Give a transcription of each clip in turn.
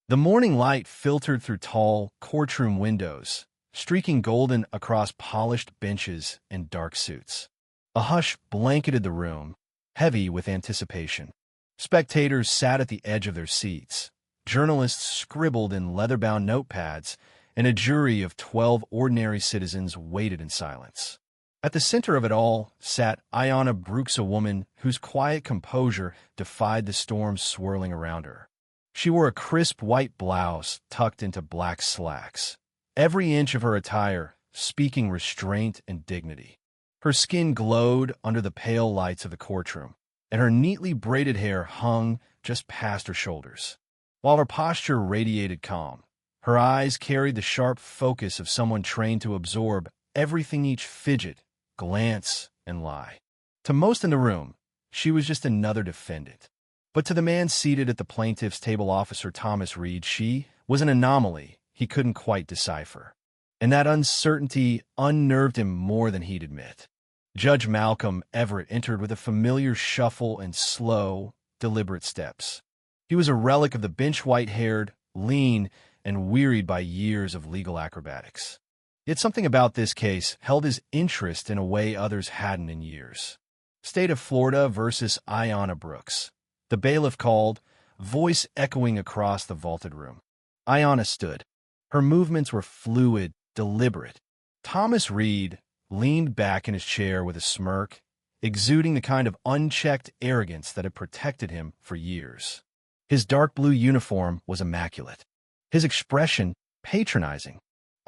The morning light filtered through tall courtroom windows, streaking golden across polished benches and dark suits. A hush blanketed the room, heavy with anticipation. Spectators sat at the edge of their seats. Journalists scribbled in leather-bound notepads, and a jury of 12 ordinary citizens waited in silence. At the center of it all sat Ayanna Brooks, a woman whose quiet composure defied the storms swirling around her. She wore a crisp white blouse tucked into black slacks, every inch of her attire speaking restraint and dignity. Her skin glowed under the pale lights of the courtroom, and her neatly braided hair hung just past her shoulders. While her posture radiated calm, her eyes carried the sharp focus of someone trained to absorb everything, each fidget, glance, and lie. To most in the room, she was just another defendant. But to the man seated at the plaintiff's table, Officer Thomas Reed, she was an anomaly he couldn't quite decipher. And that uncertainty unnerved him more than he'd admit. Judge Malcolm Everett entered with a familiar shuffle and slow, deliberate steps. He was a relic of the bench, white-haired, lean, and wearied by years of legal acrobatics. Yet something about this case held his interest in a way others hadn't in years. State of Florida versus Ayanna Brooks. The bailiff called, voice echoing across the vaulted room. Ayanna stood. Her movements were fluid, deliberate. Thomas Reed leaned back in his chair with a smirk, exuding the kind of unchecked arrogance that had protected him for years. His dark blue uniform was immaculate, his expression patronizing.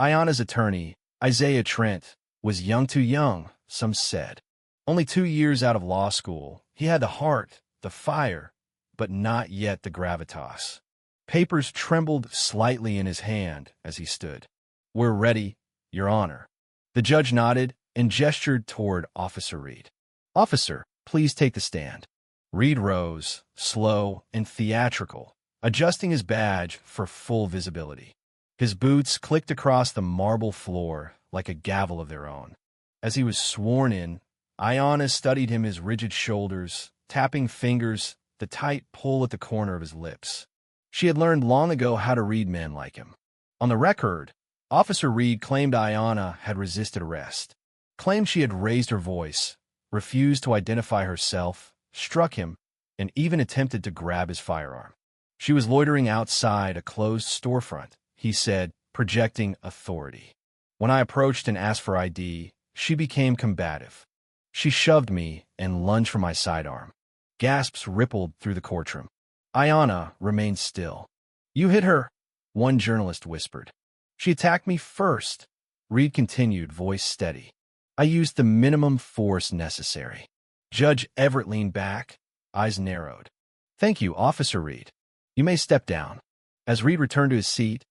Ayanna's attorney, Isaiah Trent, was young, too young, some said. Only 2 years out of law school, he had the heart, the fire, but not yet the gravitas. Papers trembled slightly in his hand as he stood. "We're ready, Your Honor." The judge nodded and gestured toward Officer Reed. "Officer, please take the stand." Reed rose, slow and theatrical, adjusting his badge for full visibility. His boots clicked across the marble floor like a gavel of their own. As he was sworn in, Ayanna studied him, his rigid shoulders, tapping fingers, the tight pull at the corner of his lips. She had learned long ago how to read men like him. On the record, Officer Reed claimed Ayanna had resisted arrest, claimed she had raised her voice, refused to identify herself, struck him, and even attempted to grab his firearm. She was loitering outside a closed storefront, he said, projecting authority. When I approached and asked for ID, she became combative. She shoved me and lunged for my sidearm. Gasps rippled through the courtroom. Ayanna remained still. "You hit her," one journalist whispered. "She attacked me first," Reed continued, voice steady. "I used the minimum force necessary." Judge Everett leaned back, eyes narrowed. "Thank you, Officer Reed. You may step down." As Reed returned to his seat,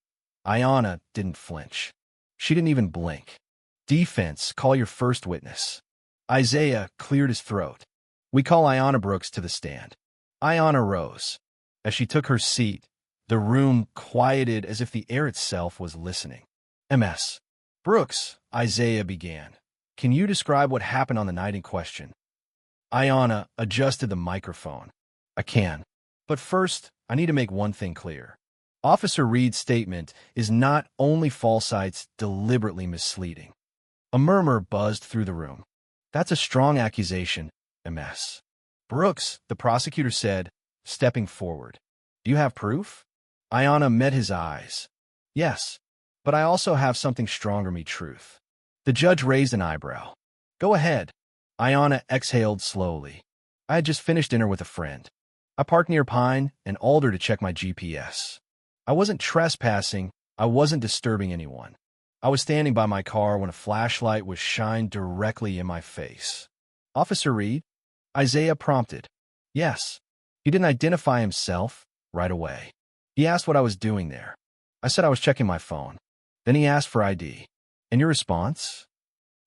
Ayanna didn't flinch. She didn't even blink. "Defense, call your first witness." Isaiah cleared his throat. "We call Ayanna Brooks to the stand." Ayanna rose. As she took her seat, the room quieted as if the air itself was listening. "Ms. Brooks," Isaiah began, "can you describe what happened on the night in question?" Ayanna adjusted the microphone. "I can. But first, I need to make one thing clear. Officer Reed's statement is not only false, it's deliberately misleading." A murmur buzzed through the room. "That's a strong accusation, Ms. Brooks," the prosecutor said, stepping forward. "Do you have proof?" Ayanna met his eyes. "Yes, but I also have something stronger, me truth." The judge raised an eyebrow. "Go ahead." Ayanna exhaled slowly. "I had just finished dinner with a friend. I parked near Pine and Alder to check my GPS. I wasn't trespassing. I wasn't disturbing anyone. I was standing by my car when a flashlight was shined directly in my face." "Officer Reed?" Isaiah prompted. "Yes." He didn't identify himself right away. He asked what I was doing there. I said I was checking my phone. Then he asked for ID. "And your response?"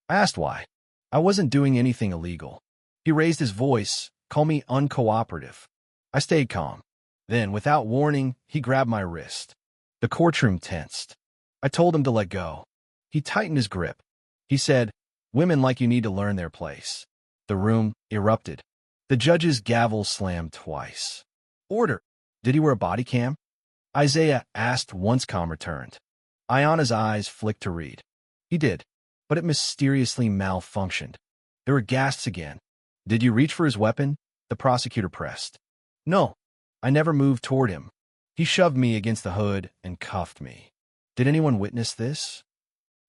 I asked why. "I wasn't doing anything illegal." He raised his voice, called me uncooperative. I stayed calm. Then, without warning, he grabbed my wrist. The courtroom tensed. I told him to let go. He tightened his grip. He said, "Women like you need to learn their place." The room erupted. The judge's gavel slammed twice. "Order." "Did he wear a body cam?" Isaiah asked once calm returned. Ayana's eyes flicked to Reed. He did, but it mysteriously malfunctioned. There were gasps again. Did you reach for his weapon? The prosecutor pressed. No, I never moved toward him. He shoved me against the hood and cuffed me. Did anyone witness this?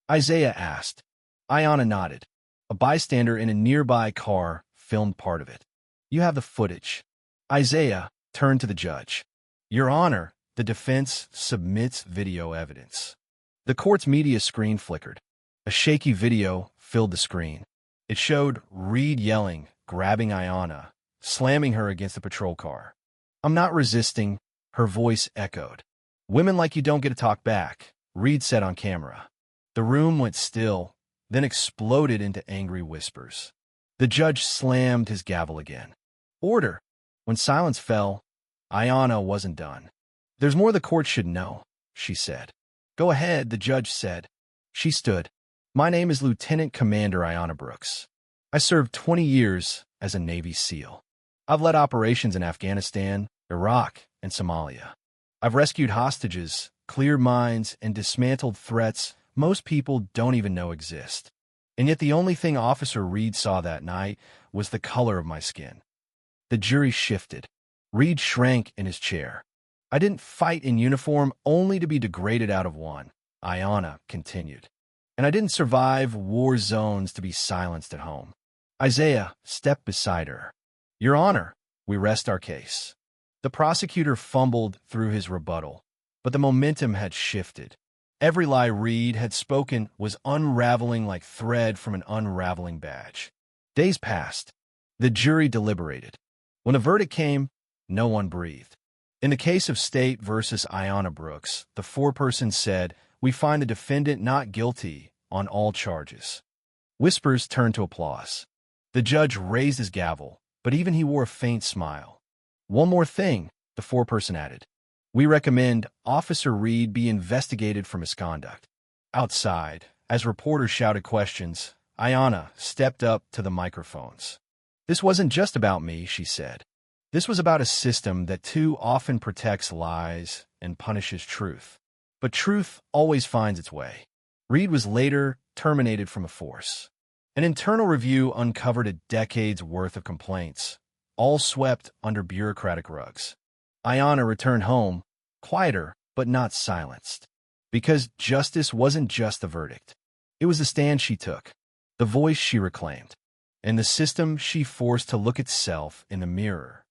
Isaiah asked. Ayana nodded. A bystander in a nearby car filmed part of it. You have the footage. Isaiah turned to the judge. Your Honor, the defense submits video evidence. The court's media screen flickered. A shaky video filled the screen. It showed Reed yelling, grabbing Ayana, slamming her against the patrol car. I'm not resisting, her voice echoed. Women like you don't get to talk back, Reed said on camera. The room went still, then exploded into angry whispers. The judge slammed his gavel again. Order. When silence fell, Ayana wasn't done. There's more the court should know, she said. Go ahead, the judge said. She stood. My name is Lieutenant Commander Ayana Brooks. I served 20 years as a Navy SEAL. I've led operations in Afghanistan, Iraq, and Somalia. I've rescued hostages, cleared mines, and dismantled threats most people don't even know exist. And yet the only thing Officer Reed saw that night was the color of my skin. The jury shifted. Reed shrank in his chair. I didn't fight in uniform only to be degraded out of one, Ayana continued. And I didn't survive war zones to be silenced at home. Isaiah stepped beside her. Your Honor, we rest our case. The prosecutor fumbled through his rebuttal, but the momentum had shifted. Every lie Reed had spoken was unraveling like thread from an unraveling badge. Days passed. The jury deliberated. When the verdict came, no one breathed. In the case of State versus Ayana Brooks, the foreperson said, we find the defendant not guilty on all charges. Whispers turned to applause. The judge raised his gavel, but even he wore a faint smile. One more thing, the foreperson added. We recommend Officer Reed be investigated for misconduct. Outside, as reporters shouted questions, Ayana stepped up to the microphones. This wasn't just about me, she said. This was about a system that too often protects lies and punishes truth. But truth always finds its way. Reed was later terminated from a force. An internal review uncovered a decade's worth of complaints, all swept under bureaucratic rugs. Ayana returned home, quieter but not silenced. Because justice wasn't just the verdict. It was the stand she took, the voice she reclaimed, and the system she forced to look itself in the mirror.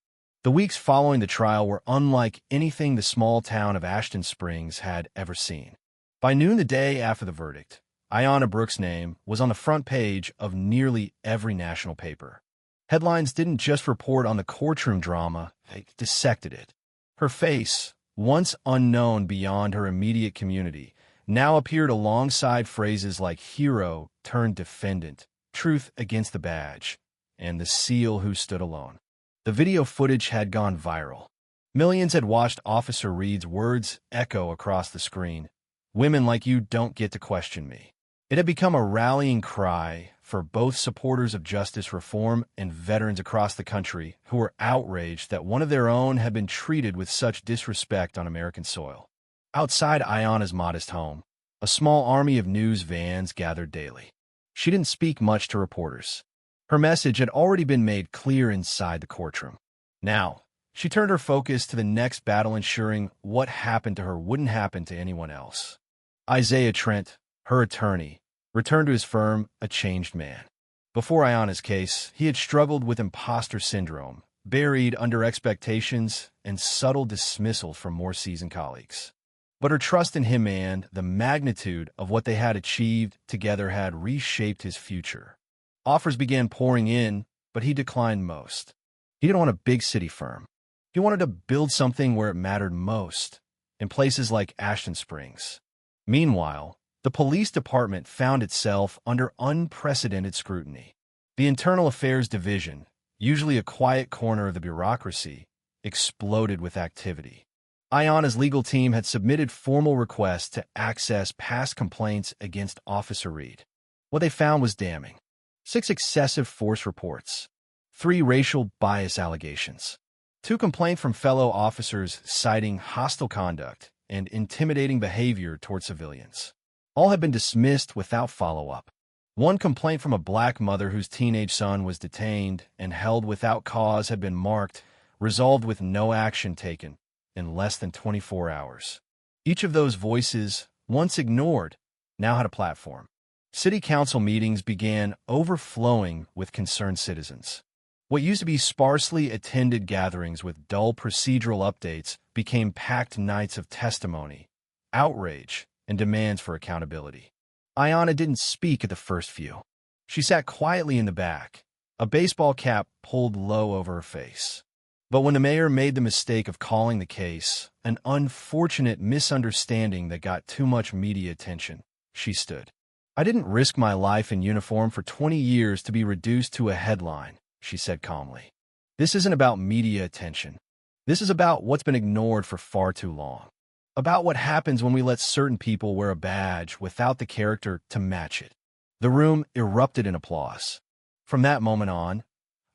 The weeks following the trial were unlike anything the small town of Ashton Springs had ever seen. By noon the day after the verdict, Ayana Brooks' name was on the front page of nearly every national paper. Headlines didn't just report on the courtroom drama, they dissected it. Her face, once unknown beyond her immediate community, now appeared alongside phrases like hero turned defendant, truth against the badge, and the SEAL who stood alone. The video footage had gone viral. Millions had watched Officer Reed's words echo across the screen. Women like you don't get to question me. It had become a rallying cry for both supporters of justice reform and veterans across the country who were outraged that one of their own had been treated with such disrespect on American soil. Outside Ayana's modest home, a small army of news vans gathered daily. She didn't speak much to reporters. Her message had already been made clear inside the courtroom. Now, she turned her focus to the next battle, ensuring what happened to her wouldn't happen to anyone else. Isaiah Trent, her attorney, returned to his firm a changed man. Before Ayana's case, he had struggled with imposter syndrome, buried under expectations and subtle dismissals from more seasoned colleagues. But her trust in him and the magnitude of what they had achieved together had reshaped his future. Offers began pouring in, but he declined most. He didn't want a big city firm. He wanted to build something where it mattered most, in places like Ashton Springs. Meanwhile, the police department found itself under unprecedented scrutiny. The Internal Affairs Division, usually a quiet corner of the bureaucracy, exploded with activity. Ayana's legal team had submitted formal requests to access past complaints against Officer Reed. What they found was damning. 6 excessive force reports, 3 racial bias allegations, 2 complaints from fellow officers citing hostile conduct and intimidating behavior toward civilians. All had been dismissed without follow-up. 1 complaint from a black mother whose teenage son was detained and held without cause had been marked, resolved with no action taken, in less than 24 hours. Each of those voices, once ignored, now had a platform. City council meetings began overflowing with concerned citizens. What used to be sparsely attended gatherings with dull procedural updates became packed nights of testimony, outrage, and demands for accountability. Ayanna didn't speak at the first few. She sat quietly in the back, a baseball cap pulled low over her face. But when the mayor made the mistake of calling the case an unfortunate misunderstanding that got too much media attention, she stood. "I didn't risk my life in uniform for 20 years to be reduced to a headline," she said calmly. "This isn't about media attention. This is about what's been ignored for far too long. About what happens when we let certain people wear a badge without the character to match it." The room erupted in applause. From that moment on,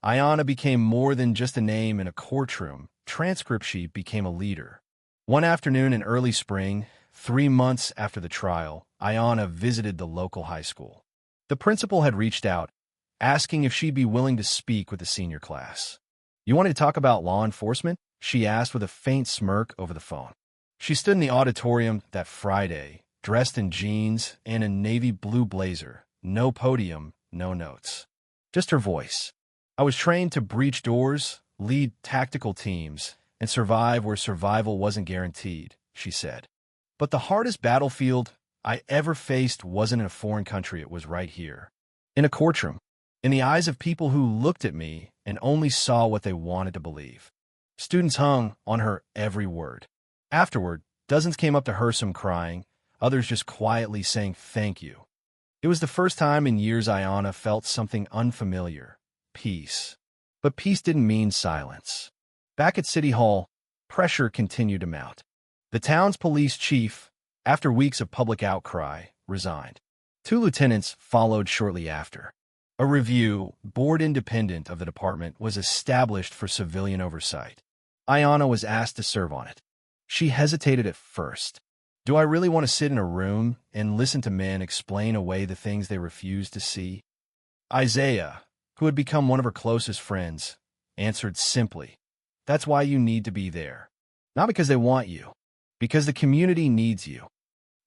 Ayanna became more than just a name in a courtroom. Transcript sheet became a leader. One afternoon in early spring, 3 months after the trial, Ayanna visited the local high school. The principal had reached out, asking if she'd be willing to speak with the senior class. "You wanted to talk about law enforcement?" she asked with a faint smirk over the phone. She stood in the auditorium that Friday, dressed in jeans and a navy blue blazer. No podium, no notes. Just her voice. "I was trained to breach doors, lead tactical teams, and survive where survival wasn't guaranteed," she said. "But the hardest battlefield I ever faced wasn't in a foreign country. It was right here. In a courtroom. In the eyes of people who looked at me and only saw what they wanted to believe." Students hung on her every word. Afterward, dozens came up to her, some crying, others just quietly saying thank you. It was the first time in years Ayanna felt something unfamiliar. Peace. But peace didn't mean silence. Back at City Hall, pressure continued to mount. The town's police chief, after weeks of public outcry, resigned. 2 lieutenants followed shortly after. A review board independent of the department was established for civilian oversight. Ayanna was asked to serve on it. She hesitated at first. "Do I really want to sit in a room and listen to men explain away the things they refuse to see?" Isaiah, who had become one of her closest friends, answered simply, "That's why you need to be there. Not because they want you, because the community needs you."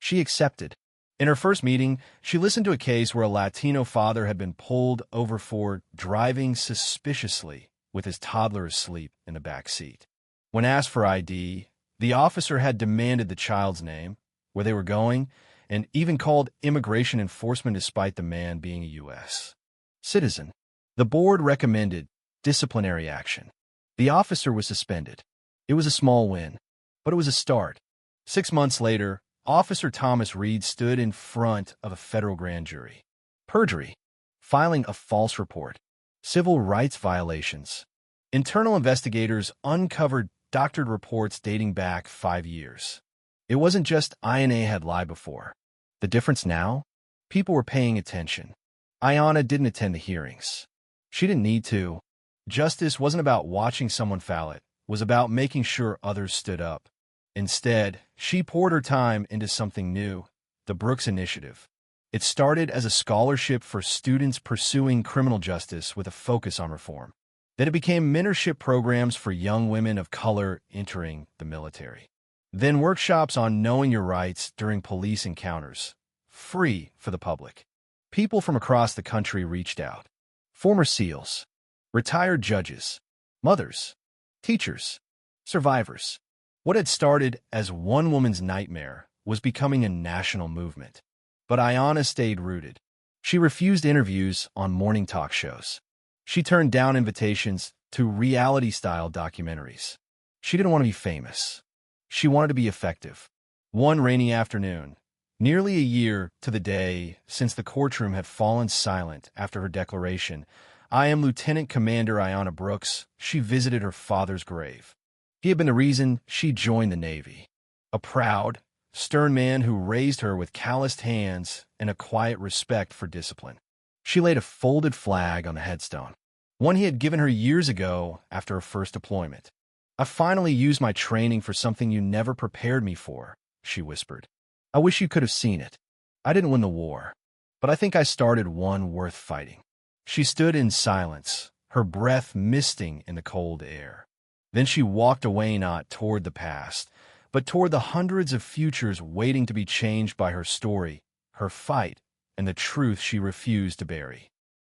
She accepted. In her first meeting, she listened to a case where a Latino father had been pulled over for driving suspiciously with his toddler asleep in the back seat. When asked for ID, the officer had demanded the child's name, where they were going, and even called immigration enforcement despite the man being a U.S. citizen. The board recommended disciplinary action. The officer was suspended. It was a small win, but it was a start. 6 months later, Officer Thomas Reed stood in front of a federal grand jury. Perjury, filing a false report, civil rights violations. Internal investigators uncovered doctored reports dating back 5 years. It wasn't just INA had lied before. The difference now? People were paying attention. Ayanna didn't attend the hearings. She didn't need to. Justice wasn't about watching someone foul it. It was about making sure others stood up. Instead, she poured her time into something new, the Brooks Initiative. It started as a scholarship for students pursuing criminal justice with a focus on reform. Then it became mentorship programs for young women of color entering the military. Then workshops on knowing your rights during police encounters, free for the public. People from across the country reached out. Former SEALs, retired judges, mothers, teachers, survivors. What had started as one woman's nightmare was becoming a national movement. But Ayanna stayed rooted. She refused interviews on morning talk shows. She turned down invitations to reality-style documentaries. She didn't want to be famous. She wanted to be effective. One rainy afternoon, nearly a year to the day since the courtroom had fallen silent after her declaration, "I am Lieutenant Commander Ayanna Brooks," she visited her father's grave. He had been the reason she joined the Navy. A proud, stern man who raised her with calloused hands and a quiet respect for discipline. She laid a folded flag on the headstone, one he had given her years ago after her first deployment. I finally used my training for something you never prepared me for, she whispered. I wish you could have seen it. I didn't win the war, but I think I started one worth fighting. She stood in silence, her breath misting in the cold air. Then she walked away, not toward the past, but toward the hundreds of futures waiting to be changed by her story, her fight, and the truth she refused to bury.